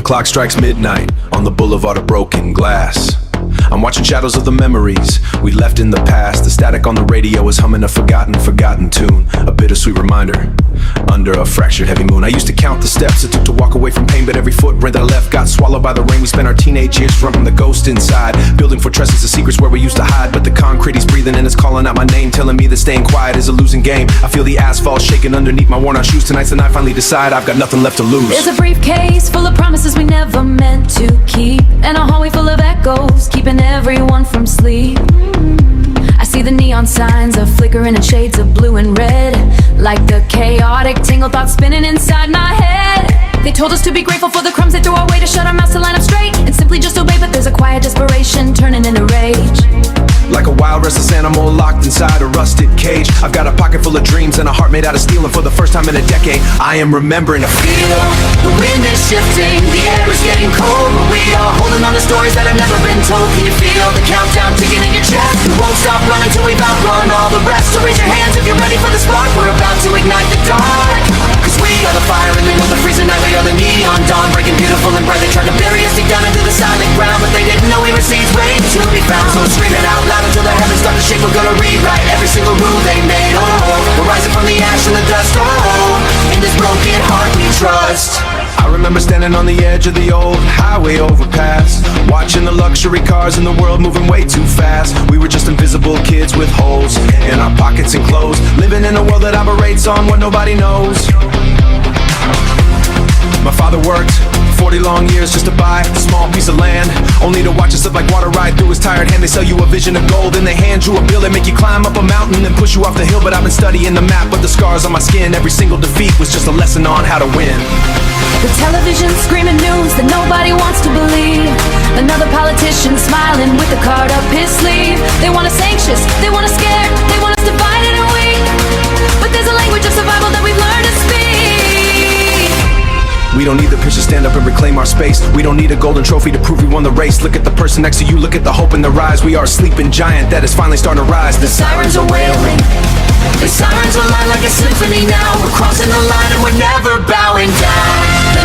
The clock strikes midnight on the boulevard of broken glass. I'm watching shadows of the memories we left in the past. The static on the radio is humming a forgotten tune. A bittersweet reminder under a fractured heavy moon. I used to count the steps it took to walk away from pain, but every footprint that I left got swallowed by the rain. We spent our teenage years from the ghost inside, building fortresses of secrets where we used to hide. But the concrete is breathing and it's calling out my name, telling me that staying quiet is a losing game. I feel the asphalt shaking underneath my worn out shoes. Tonight's the night I finally decide I've got nothing left to lose. There's a briefcase full of promises we never meant to keep, and a hallway full of echoes keeping everyone from sleep. I see the neon signs of flickering and shades of blue and red, like the chaotic tangle thoughts spinning inside my head. They told us to be grateful for the crumbs they threw our way, to shut our mouths to line up straight and simply just obey. But there's a quiet desperation turning into rage, like a wild restless animal locked inside a rusted cage. I've got a pocket full of dreams and a heart made out of steel, and for the first time in a decade I am remembering to feel. The wind is shifting, the air is getting cold, but we are holding on to stories that have never been told. Can you feel the countdown ticking in your chest? We won't stop running till we've outrun all the rest. So raise your hands if you're ready for the spark. We're about to ignite the dark, cause we are the fire in the middle of the freezing night. We are the neon dawn, breaking beautiful and bright. They tried to bury us deep down into the silent ground, but they didn't know we were seeds waiting to be found. So scream it out loud until the heavens start to shake. We're gonna rewrite every single rule they made. Oh, we're rising from the ash and the dust. Oh, in this broken heart we trust. I remember standing on the edge of the old highway overpass, watching the luxury cars in the world moving way too fast. We were just invisible kids with holes in our pockets and clothes, living in a world that operates on what nobody knows. My father worked 40 long years just to buy a small piece of land, only to watch it slip like water right through his tired hand. They sell you a vision of gold, then they hand you a bill. They make you climb up a mountain and push you off the hill. But I've been studying the map, but the scars on my skin, every single defeat was just a lesson on how to win. the television screaming news that nobody wants to believe. Another politician smiling with a card up his sleeve. They want us anxious, they want us scared, they want us divided and weak. But there's a language of survival that we've learned to speak. We don't need the pitch to stand up and reclaim our space. We don't need a golden trophy to prove we won the race. Look at the person next to you, look at the hope in their eyes. We are a sleeping giant that is finally starting to rise. The sirens are wailing, the sirens will line like a symphony now. We're crossing the line and we're never bowing down.